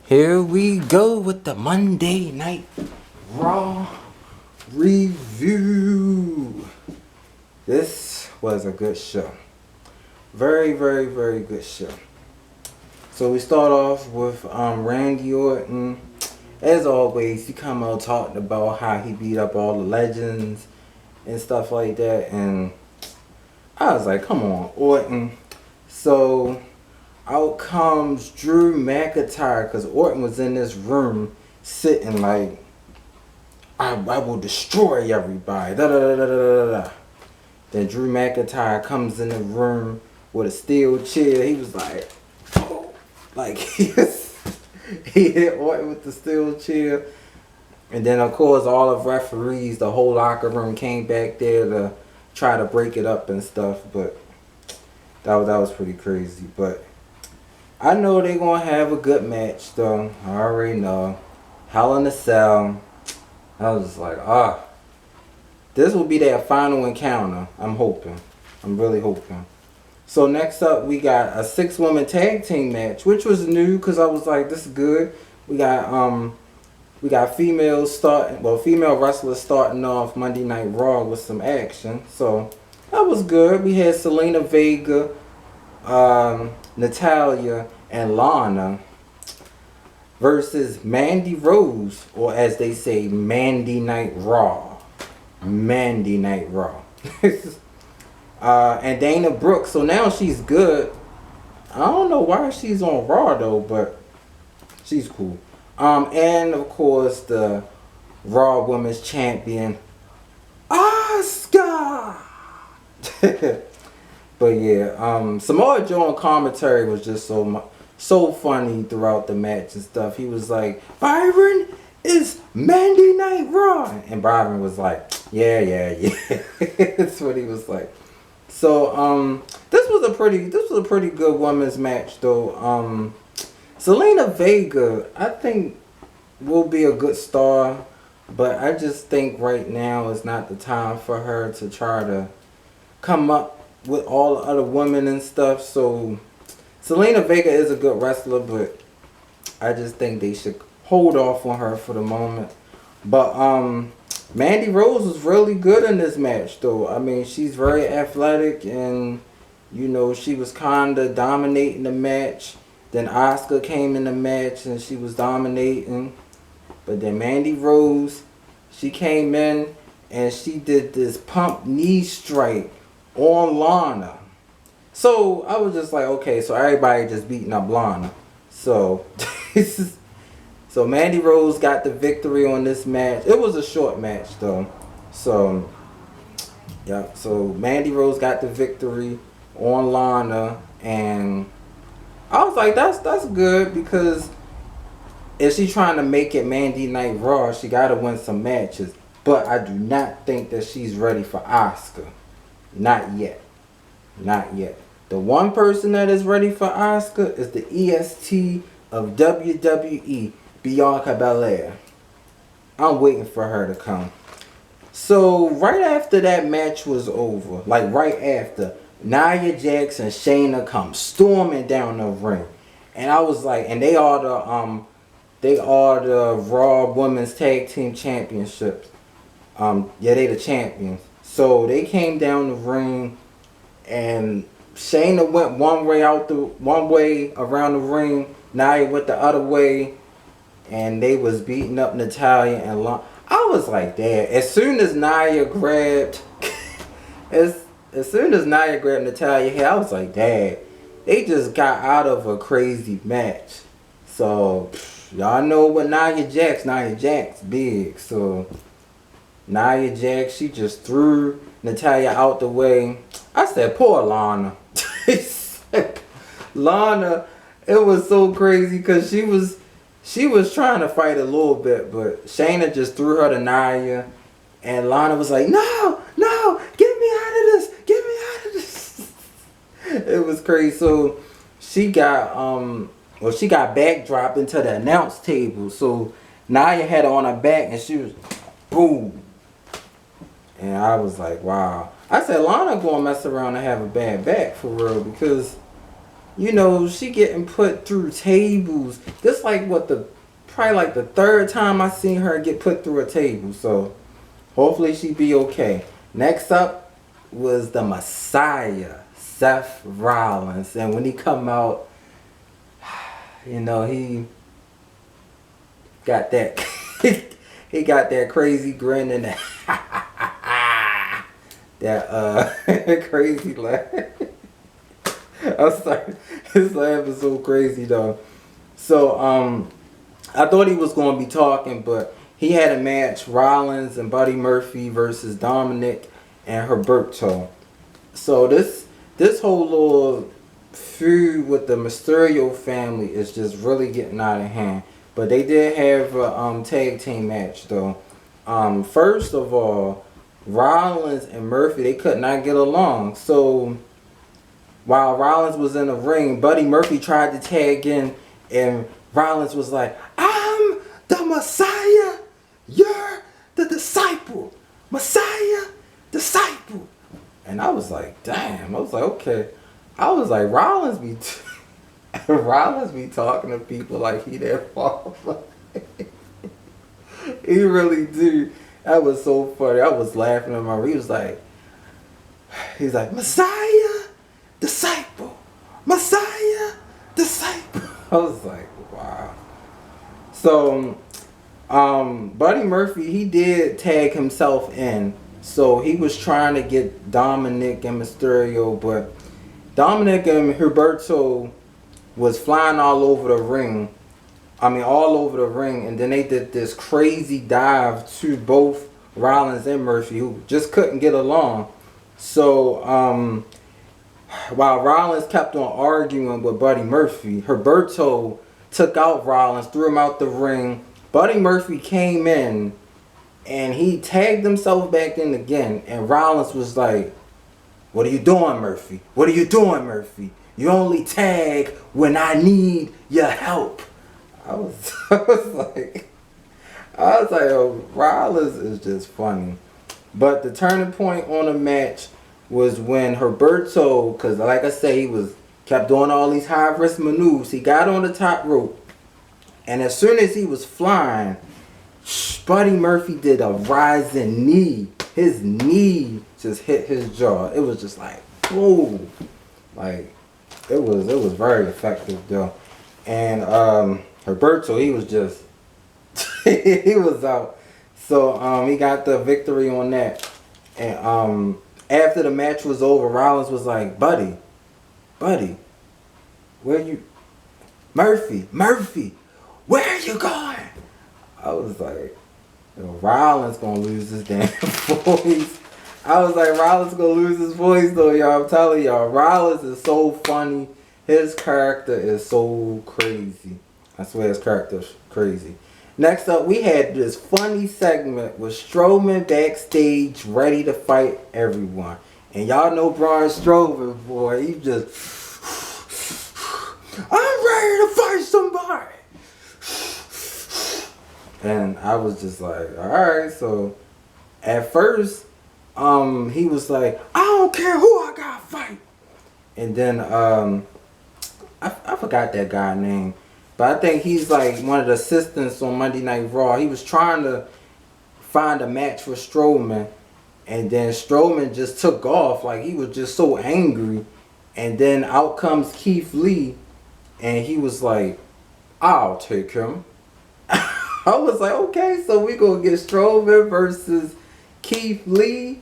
Here we go with the Monday Night Raw review. This was a good show. Very, very, very good show. So we start off with Randy Orton. As always, he come out talking about how he beat up all the legends and stuff like that. And I was like, come on, Orton. So out comes Drew McIntyre, because Orton was in this room sitting like, I will destroy everybody. Da, da, da, da, da, da. Then Drew McIntyre comes in the room with a steel chair. He was like, oh, like he hit Orton with the steel chair. And then of course all of referees, the whole locker room came back there to try to break it up and stuff. But that was pretty crazy. But I know they're going to have a good match, though. I already know. Hell in a Cell. I was just like, this will be their final encounter. I'm hoping. I'm really hoping. So next up, we got a 6-woman tag team match, which was new because I was like, this is good. We got female wrestlers starting off Monday Night Raw with some action. So that was good. We had Selena Vega, Natalya, and Lana versus Mandy Rose, or as they say, Mandy Night Raw. Mandy Night Raw. And Dana Brooke. So now she's good. I don't know why she's on Raw though, but she's cool. And of course the Raw Women's Champion, Asuka. But yeah, Samoa Joe on commentary was just so funny throughout the match and stuff. He was like, Byron is Monday Night Raw, and Byron was like, yeah. That's what he was like. So this was a pretty good women's match though. Selena Vega, I think, will be a good star, but I just think right now is not the time for her to try to come up with all the other women and stuff. So Selena Vega is a good wrestler, but I just think they should hold off on her for the moment. But Mandy Rose was really good in this match though. I mean, she's very athletic, and you know, she was kinda dominating the match. Then Asuka came in the match and she was dominating. But then Mandy Rose, she came in and she did this pump knee strike on Lana. So I was just like, okay, so everybody just beating up Lana. So so Mandy Rose got the victory on this match. It was a short match though. So yeah, so Mandy Rose got the victory on Lana, and I was like, that's good, because if she's trying to make it Monday Night Raw, she gotta win some matches. But I do not think that she's ready for Asuka. Not yet. Not yet. The one person that is ready for Asuka is the EST of WWE, Bianca Belair. I'm waiting for her to come. So right after that match was over, like right after, Nia Jax and Shayna come storming down the ring. And I was like, and they are the Raw Women's Tag Team Championships. Yeah, they the champions. So they came down the ring, and Shayna went one way around the ring. Nia went the other way, and they was beating up Natalya and Lana. I was like, damn. As soon as Nia grabbed Natalya here, I was like, dang, they just got out of a crazy match. So y'all know what Nia Jax big. So Nia Jax, she just threw Natalya out the way. I said, poor Lana. Lana, it was so crazy because she was trying to fight a little bit, but Shayna just threw her to Nia, and Lana was like, no, get me out of this. It was crazy. So she got backdropped into the announce table. So Nia had her on her back, and she was boom. And I was like, wow. I said, Lana gonna mess around and have a bad back for real, because you know, she getting put through tables. This like probably like the third time I seen her get put through a table. So hopefully she be okay. Next up was the Messiah, Seth Rollins, and when he come out, you know, he got that he got that crazy grin and that crazy laugh. I'm sorry, his laugh is so crazy though. So I thought he was gonna be talking, but he had a match, Rollins and Buddy Murphy versus Dominic and Humberto. So this whole little feud with the Mysterio family is just really getting out of hand. But they did have a tag team match though. First of all, Rollins and Murphy, they could not get along. So while Rollins was in the ring, Buddy Murphy tried to tag in, and Rollins was like, "I'm the Messiah, you're the disciple. Messiah, disciple." And I was like, damn. I was like, okay. I was like, Rollins be talking to people like he that far. He really do. That was so funny. I was laughing at my. He's like, Messiah, disciple, Messiah, disciple. I was like, wow. So, Buddy Murphy, he did tag himself in. So he was trying to get Dominic and Mysterio, but Dominic and Humberto was flying all over the ring. All over the ring, and then they did this crazy dive to both Rollins and Murphy, who just couldn't get along. So while Rollins kept on arguing with Buddy Murphy, Humberto took out Rollins, threw him out the ring. Buddy Murphy came in, and he tagged himself back in again, and Rollins was like, "What are you doing, Murphy? What are you doing, Murphy? You only tag when I need your help." I was like, oh, Rollins is just funny. But the turning point on the match was when Humberto, because like I say, he kept doing all these high risk maneuvers. He got on the top rope, and as soon as he was flying, Buddy Murphy did a rising knee. His knee just hit his jaw. It was just like, whoa. Like, it was very effective though. And Humberto, he was just he was out. So he got the victory on that. And after the match was over, Rollins was like, Buddy, where you Murphy, where are you going? I was like, yo, Rollins gonna lose his damn voice. I was like, Rollins gonna lose his voice though, y'all. I'm telling y'all, Rollins is so funny. His character is so crazy. I swear his character is crazy. Next up, we had this funny segment with Strowman backstage ready to fight everyone. And y'all know Braun Strowman, boy. He just, I'm ready to fight somebody. And I was just like, alright. So at first, he was like, I don't care who I gotta fight. And then I forgot that guy's name. But I think he's like one of the assistants on Monday Night Raw. He was trying to find a match for Strowman. And then Strowman just took off. Like, he was just so angry. And then out comes Keith Lee. And he was like, I'll take him. I was like, okay, so we gonna get Strowman versus Keith Lee.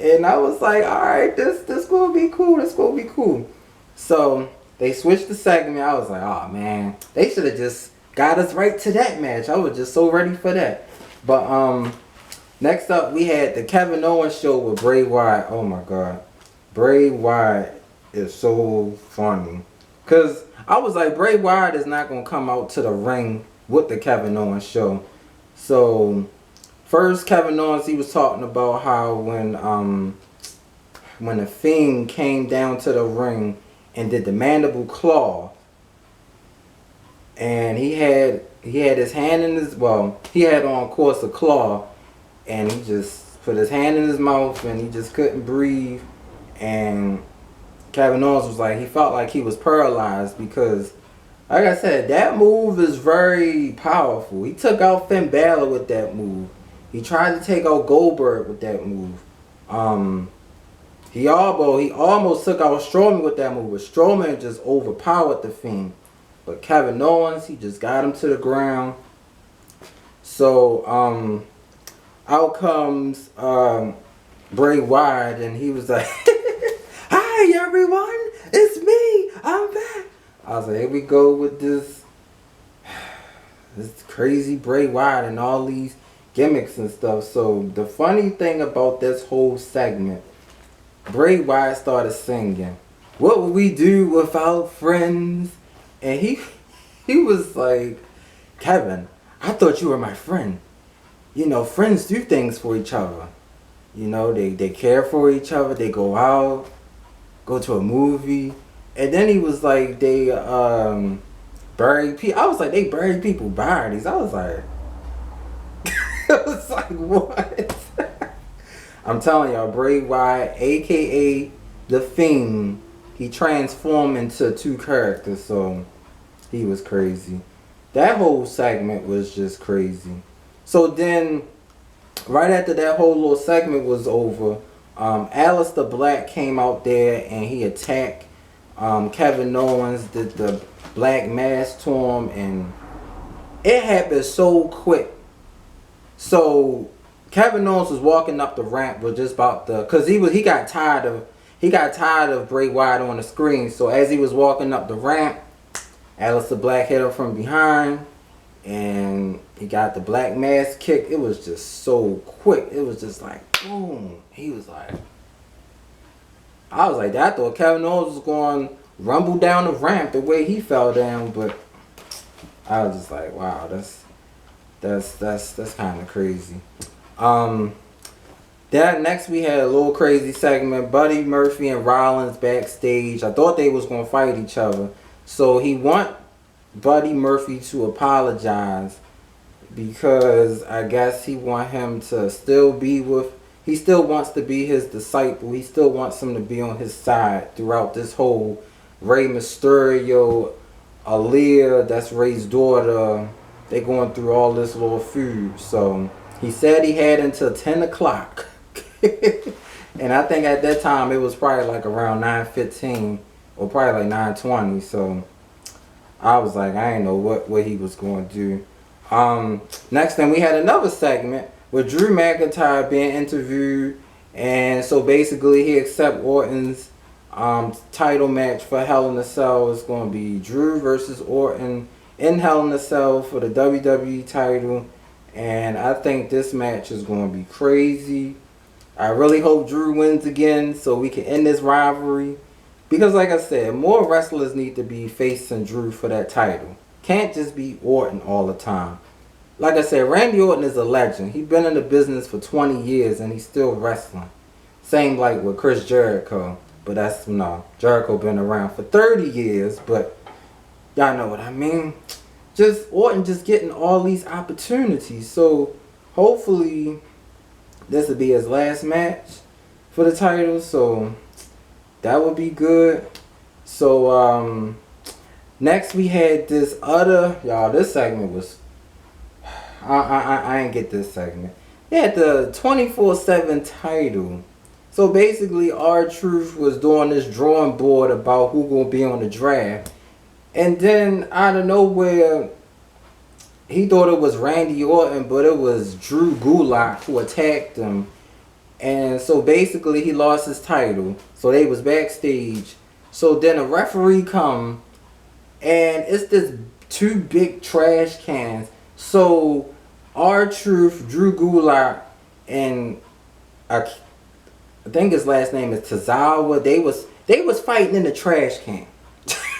And I was like, alright, this gonna be cool. This gonna be cool. So they switched the segment. I was like, oh man, they should have just got us right to that match. I was just so ready for that. But next up we had the Kevin Owens show with Bray Wyatt. Oh my god. Bray Wyatt is so funny. Cause I was like, Bray Wyatt is not gonna come out to the ring with the Kevin Owens show. So first Kevin Owens, he was talking about how when the Fiend came down to the ring and did the mandible claw, and he had his hand in his, well, he had on, of course, a claw, and he just put his hand in his mouth and he just couldn't breathe, and Kevin Owens was like, he felt like he was paralyzed because, like I said, that move is very powerful. He took out Finn Balor with that move. He tried to take out Goldberg with that move. He almost took out Strowman with that move, but Strowman just overpowered the Fiend. But Kevin Owens, he just got him to the ground. So out comes Bray Wyatt, and he was like, "Hi everyone, it's me. I'm back." I was like, "Here we go with this crazy Bray Wyatt and all these gimmicks and stuff." So the funny thing about this whole segment, Bray Wyatt started singing, "What would we do without friends?" And he was like, "Kevin, I thought you were my friend. You know, friends do things for each other. You know, they care for each other. They go out, go to a movie." And then he was like, they bury people. I was like, they bury people bodies. I was like, I was like, what? I'm telling y'all, Bray Wyatt, aka The Fiend, he transformed into two characters, so he was crazy. That whole segment was just crazy. So then, right after that whole little segment was over, Aleister Black came out there and he attacked Kevin Owens, did the black mass to him, and it happened so quick. So Kevin Owens was walking up the ramp, was just about to, cause he got tired of Bray Wyatt on the screen. So as he was walking up the ramp, Aleister Black hit him from behind, and he got the black mass kick. It was just so quick. It was just like boom. He was like, I was like, I thought Kevin Owens was going to rumble down the ramp the way he fell down, but I was just like, wow, that's kind of crazy. That next we had a little crazy segment. Buddy Murphy and Rollins backstage. I thought they was gonna fight each other, so he want Buddy Murphy to apologize because I guess he want him to still be with. He still wants to be his disciple. He still wants him to be on his side throughout this whole Rey Mysterio, Aaliyah, that's Rey's daughter. They going through all this little feud. So he said he had until 10 o'clock. And I think at that time it was probably like around 9:15 or probably like 9:20. So I was like, I didn't know what he was going to do. Next thing, we had another segment with Drew McIntyre being interviewed, and so basically he accept Orton's title match for Hell in a Cell. It's going to be Drew versus Orton in Hell in a Cell for the WWE title, and I think this match is going to be crazy. I really hope Drew wins again so we can end this rivalry, because like I said, more wrestlers need to be facing Drew for that title. Can't just be Orton all the time. Like I said, Randy Orton is a legend. He's been in the business for 20 years and he's still wrestling. Same like with Chris Jericho. But that's, no, Jericho been around for 30 years, but y'all know what I mean. Just Orton just getting all these opportunities. So hopefully this will be his last match for the title. So that would be good. So next we had this other, y'all, this segment was, I didn't get this segment. They had the 24/7 title. So basically, R-Truth was doing this drawing board about who gonna be on the draft, and then out of nowhere, he thought it was Randy Orton, but it was Drew Gulak who attacked him, and so basically he lost his title. So they was backstage. So then a referee come, and it's this two big trash cans. So R-Truth, Drew Gulak, and I think his last name is Tozawa. They was fighting in the trash can.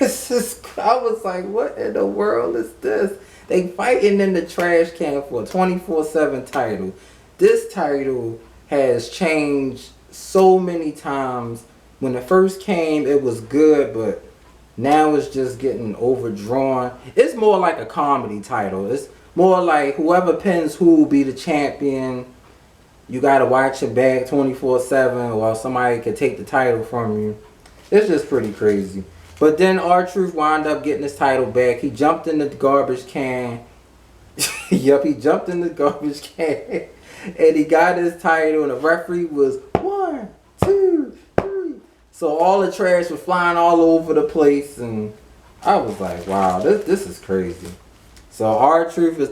I was like, what in the world is this? They fighting in the trash can for a 24/7 title. This title has changed so many times. When it first came, it was good, but now it's just getting overdrawn. It's more like a comedy title. It's more like whoever pins who will be the champion. You gotta watch your back 24/7, or somebody could take the title from you. It's just pretty crazy. But then R-Truth wound up getting his title back. He jumped in the garbage can. Yup, he jumped in the garbage can. And he got his title. And the referee was 1, 2, 3. So all the trash was flying all over the place. And I was like, wow, this is crazy. So R-Truth is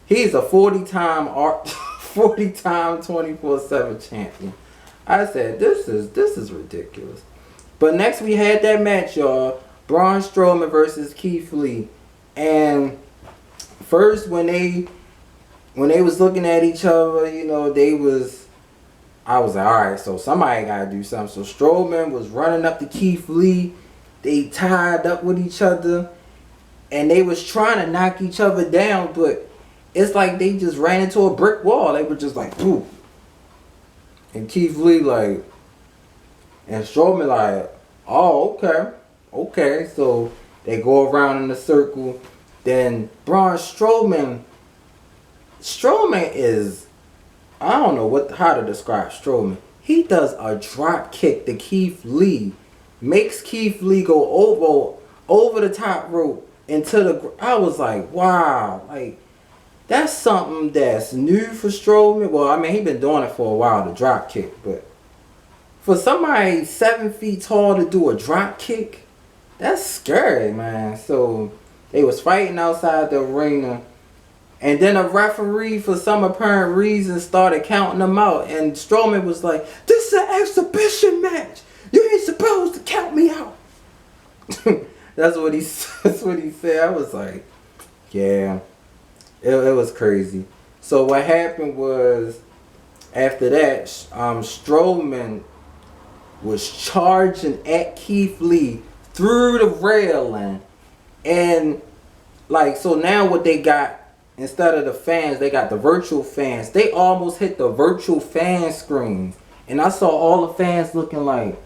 he's a 40-time 24/7 champion. I said, this is ridiculous. But next we had that match, y'all. Braun Strowman versus Keith Lee. And first when they was looking at each other, you know, I was like, alright, so somebody gotta do something. So Strowman was running up to Keith Lee. They tied up with each other. And they was trying to knock each other down, but it's like they just ran into a brick wall. They were just like, ooh. And Keith Lee like, and Strowman like, oh, okay. So they go around in a circle. Then Braun Strowman is, I don't know how to describe Strowman. He does a drop kick to Keith Lee, makes Keith Lee go over the top rope into the. I was like, wow, like that's something that's new for Strowman. Well, I mean, he's been doing it for a while, the drop kick, but for somebody 7 feet tall to do a drop kick, that's scary, man. So they was fighting outside the arena, and then a referee, for some apparent reason, started counting them out, and Strowman was like, "This is an exhibition match. You ain't supposed to count me out." That's what he said. I was like, yeah, it was crazy. So what happened was, after that, Strowman was charging at Keith Lee through the railing, and like, so now what they got, instead of the fans, they got the virtual fans. They almost hit the virtual fan screens, and I saw all the fans looking like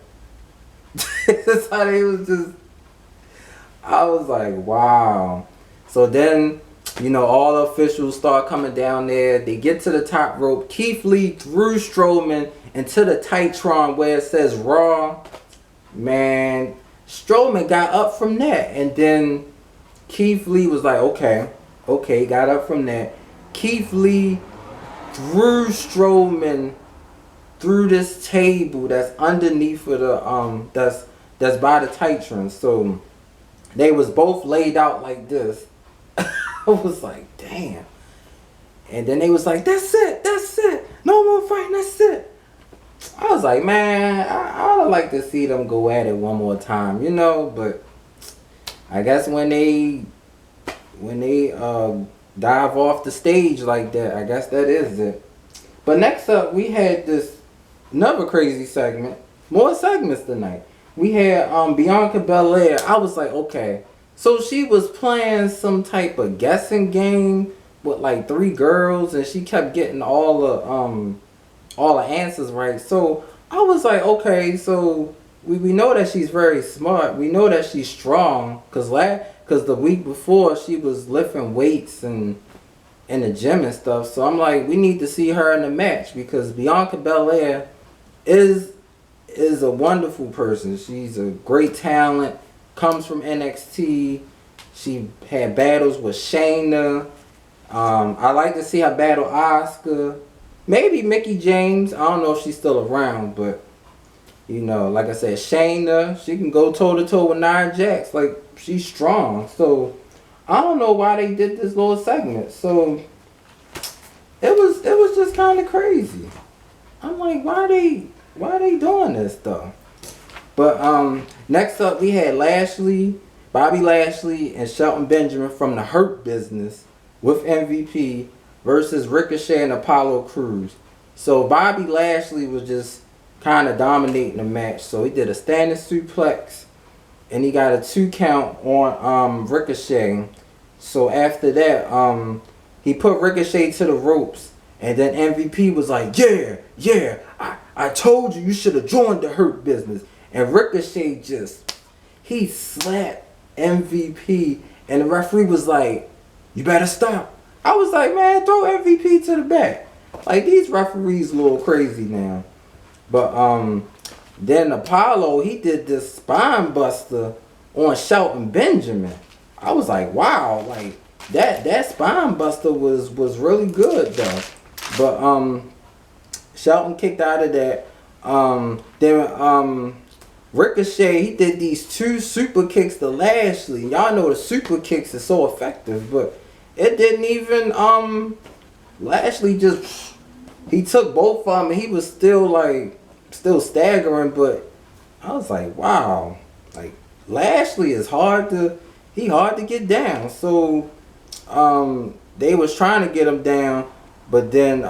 that's how they was just. I was like, wow. So then, you know, all the officials start coming down there. They get to the top rope. Keith Lee threw Strowman into the Titantron where it says Raw. Man, Strowman got up from that. And then Keith Lee was like, okay, got up from that. Keith Lee threw Strowman through this table that's underneath of the that's by the Titantron. So they was both laid out like this. I was like, damn. And then they was like, that's it. No more fighting, that's it. I was like, man, I would like to see them go at it one more time, you know. But I guess when they dive off the stage like that, I guess that is it. But next up, we had another crazy segment. More segments tonight. We had Bianca Belair. I was like, okay. So she was playing some type of guessing game with like 3 girls, and she kept getting all the answers right. So I was like, okay, so we know that she's very smart. We know that she's strong, cause the week before she was lifting weights and in the gym and stuff. So I'm like, we need to see her in the match, because Bianca Belair is a wonderful person. She's a great talent. Comes from NXT. She had battles with Shayna. I like to see her battle Asuka. Maybe Mickie James. I don't know if she's still around, but you know, like I said, Shayna, she can go toe to toe with Nia Jax. Like, she's strong. So I don't know why they did this little segment. So it was just kind of crazy. I'm like, why are they doing this though? But next up we had Bobby Lashley and Shelton Benjamin from the Hurt Business with MVP versus Ricochet and Apollo Crews. So Bobby Lashley was just kind of dominating the match. So he did a standing suplex and he got a 2 count on Ricochet. So after that, he put Ricochet to the ropes, and then MVP was like, yeah, I told you should have joined the Hurt Business. And Ricochet he slapped MVP, and the referee was like, you better stop. I was like, man, throw MVP to the back. Like, these referees a little crazy now. But Then Apollo, he did this spine buster on Shelton Benjamin. I was like, wow, like that spine buster was really good though. But Shelton kicked out of that. Then Ricochet, he did these 2 super kicks to Lashley. Y'all know the super kicks is so effective, but it didn't even Lashley just, he took both of them and he was still staggering, but I was like, wow, like Lashley is hard to get down. So they was trying to get him down, but then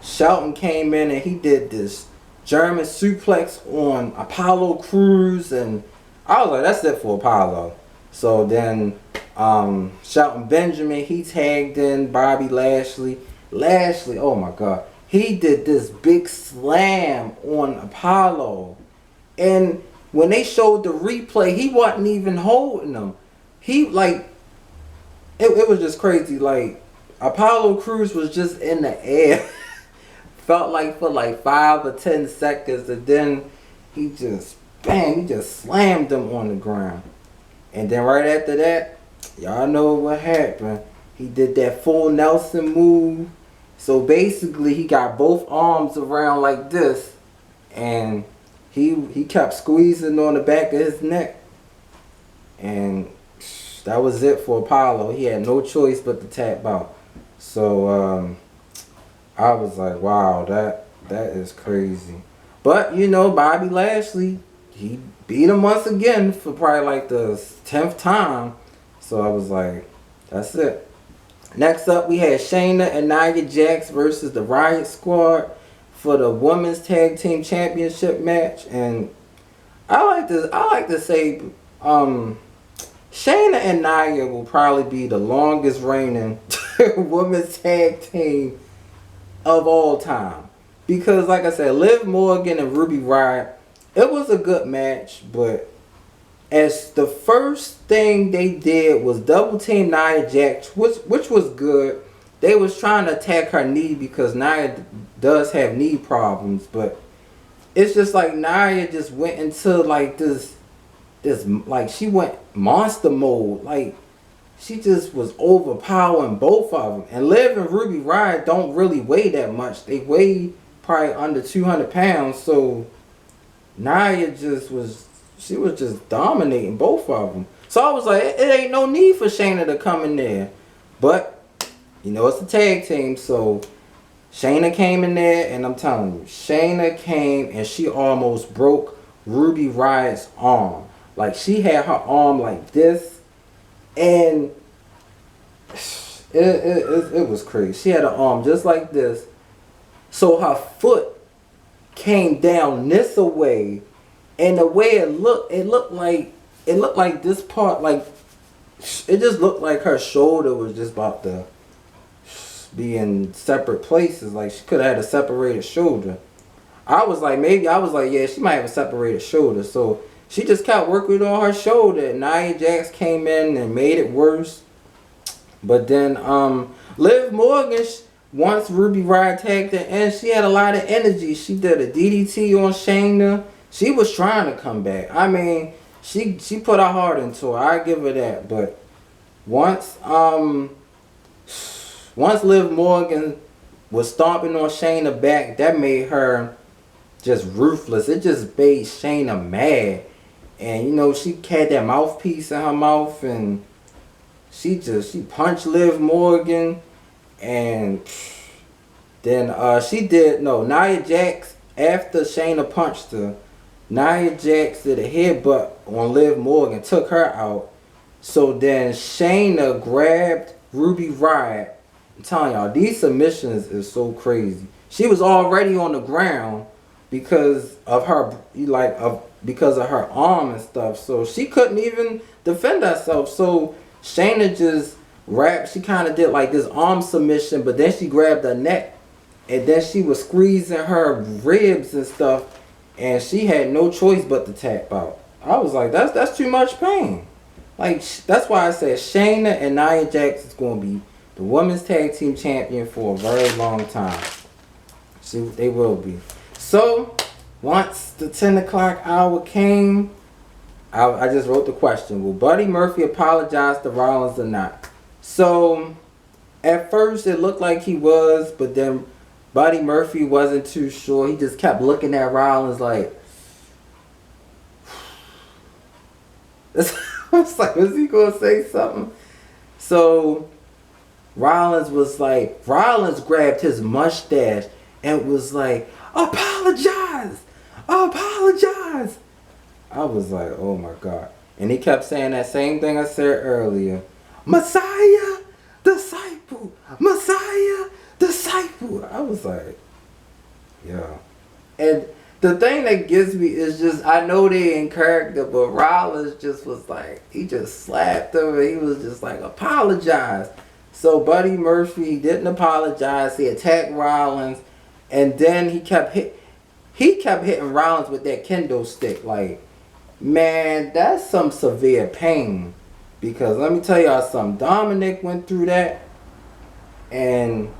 Shelton came in and he did this German suplex on Apollo Crews, and I was like, that's it for Apollo. So then Shelton Benjamin, he tagged in Bobby Lashley. Lashley, oh my God, he did this big slam on Apollo, and when they showed the replay, he wasn't even holding him. He like, it was just crazy. Like Apollo Crews was just in the air. Felt like for like 5 or 10 seconds, and then he just slammed him on the ground. And then right after that, y'all know what happened. He did that full Nelson move. So basically he got both arms around like this, and he kept squeezing on the back of his neck. And that was it for Apollo. He had no choice but to tap out. So I was like, wow, that is crazy. But, you know, Bobby Lashley, he beat him once again for probably like the 10th time. So I was like, that's it. Next up, we had Shayna and Nia Jax versus the Riot Squad for the Women's Tag Team Championship match. And I like to say Shayna and Nia will probably be the longest reigning women's tag team of all time, because like I said, Liv Morgan and Ruby Riott, it was a good match, but as the first thing they did was double team Nia Jax, which was good. They was trying to attack her knee because Nia does have knee problems, but it's just like Nia just went into like this like she went monster mode. Like she just was overpowering both of them. And Liv and Ruby Riott don't really weigh that much. They weigh probably under 200 pounds. So Nia she was just dominating both of them. So I was like, it ain't no need for Shayna to come in there. But, you know, it's a tag team. So Shayna came in there, and I'm telling you, Shayna came and she almost broke Ruby Riott's arm. Like, she had her arm like this. And it was crazy. She had her arm just like this. So her foot came down this away. And the way it looked like this part, like, it just looked like her shoulder was just about to be in separate places. Like, she could have had a separated shoulder. I was like, yeah, she might have a separated shoulder. So she just kept working on her shoulder. Nia Jax came in and made it worse. But then Liv Morgan, once Ruby Riott tagged her in, she had a lot of energy. She did a DDT on Shayna. She was trying to come back. I mean, she put her heart into it. I give her that. But once Liv Morgan was stomping on Shayna back, that made her just ruthless. It just made Shayna mad. And, you know, she had that mouthpiece in her mouth, and she punched Liv Morgan. And then Nia Jax, after Shayna punched her, Nia Jax did a headbutt on Liv Morgan, took her out. So then Shayna grabbed Ruby Riott. I'm telling y'all, these submissions is so crazy. She was already on the ground because of her arm and stuff. So she couldn't even defend herself. So Shayna just she kind of did like this arm submission, but then she grabbed her neck, and then she was squeezing her ribs and stuff, and she had no choice but to tap out. I was like, that's too much pain. Like, that's why I said Shayna and Nia Jax is going to be the women's tag team champion for a very long time. They will be. So once the 10 o'clock hour came, I just wrote the question: will Buddy Murphy apologize to Rollins or not? So at first it looked like he was, but then Buddy Murphy wasn't too sure. He just kept looking at Rollins like, I was like, is he gonna say something? So Rollins grabbed his mustache and was like, apologize, apologize. I was like, oh my God. And he kept saying that same thing I said earlier. Messiah, disciple. Messiah, disciple. I was like, yeah. And the thing that gets me is just, I know they in character, but Rollins just was like, he just slapped him and he was just like, apologize. So Buddy Murphy didn't apologize. He attacked Rollins. And then he kept hitting Rollins with that kendo stick. Like, man, that's some severe pain. Because let me tell y'all something. Dominic went through that. And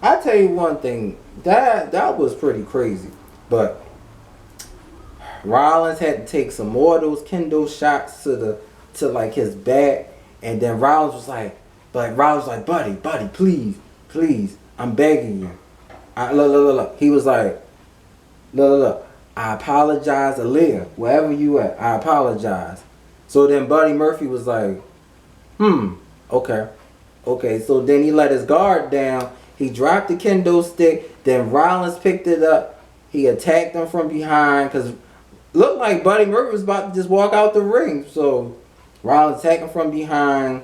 I tell you one thing. That was pretty crazy. But Rollins had to take some more of those kendo shots to like his back. And then Rollins was like, buddy, please, I'm begging you. Look. He was like, look. I apologize, Aaliyah. Wherever you at, I apologize. So then Buddy Murphy was like, okay. So then he let his guard down. He dropped the kendo stick. Then Rollins picked it up. He attacked him from behind because looked like Buddy Murphy was about to just walk out the ring. So Rollins attacked him from behind,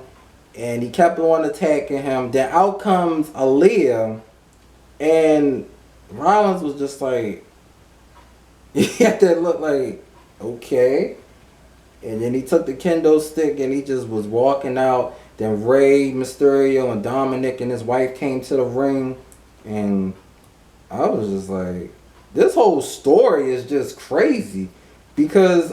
and he kept on attacking him. Then out comes Aaliyah, and Rollins was just like, he had that look like, okay. And then he took the kendo stick and he just was walking out. Then Rey Mysterio and Dominic and his wife came to the ring. And I was just like, this whole story is just crazy. Because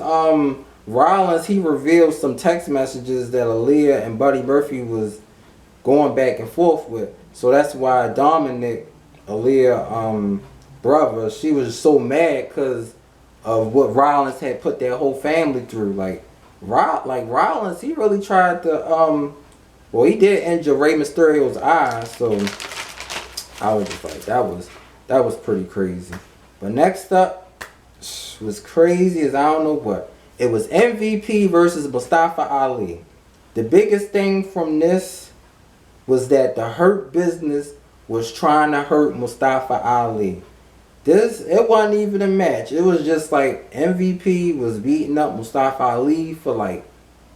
Rollins, he revealed some text messages that Aaliyah and Buddy Murphy was going back and forth with. So that's why Dominic, Aaliyah, brother, she was so mad because of what Rollins had put their whole family through. Like Rollins, he really tried to he did injure Rey Mysterio's eye. So I was just like, that was pretty crazy. But next up was crazy as I don't know what. It was MVP versus Mustafa Ali. The biggest thing from this was that the Hurt Business was trying to hurt Mustafa Ali. It wasn't even a match. It was just like MVP was beating up Mustafa Ali for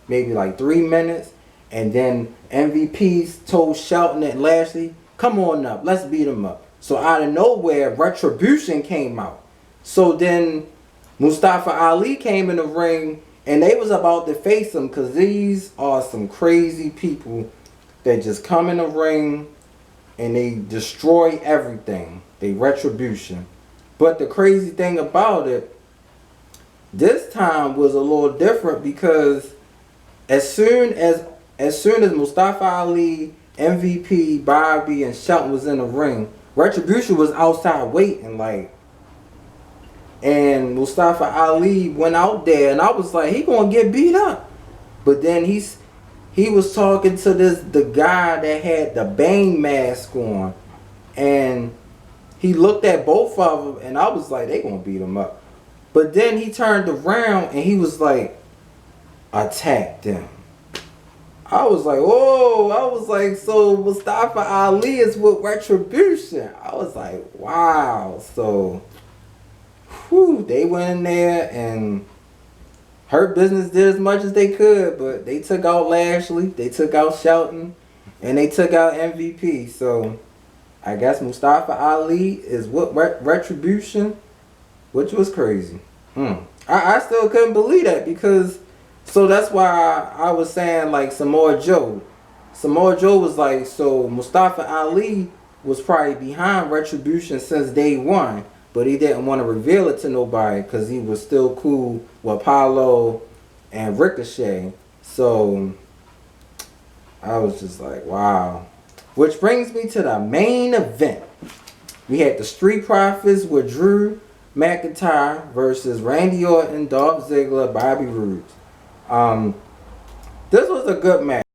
maybe 3 minutes. And then MVP told Shelton and Lashley, come on up, let's beat him up. So out of nowhere, Retribution came out. So then Mustafa Ali came in the ring and they was about to face him because these are some crazy people that just come in the ring and they destroy everything. They Retribution. But the crazy thing about it, this time was a little different because as soon as Mustafa Ali, MVP, Bobby, and Shelton was in the ring, Retribution was outside waiting, and Mustafa Ali went out there, and I was like, he gonna get beat up. But then he was talking to the guy that had the Bane mask on, and he looked at both of them, and I was like, they gonna beat him up. But then he turned around, and he was like, attack them. I was like, whoa. I was like, so Mustafa Ali is with Retribution. I was like, wow. So, they went in there, and Hurt Business did as much as they could, but they took out Lashley, they took out Shelton, and they took out MVP. So I guess Mustafa Ali is with Retribution, which was crazy. I still couldn't believe that because, so that's why I was saying Samoa Joe. Samoa Joe was like, so Mustafa Ali was probably behind Retribution since day one, but he didn't want to reveal it to nobody because he was still cool with Apollo and Ricochet. So I was just like, wow. Which brings me to the main event. We had the Street Profits with Drew McIntyre versus Randy Orton, Dolph Ziggler, Bobby Roode. This was a good match.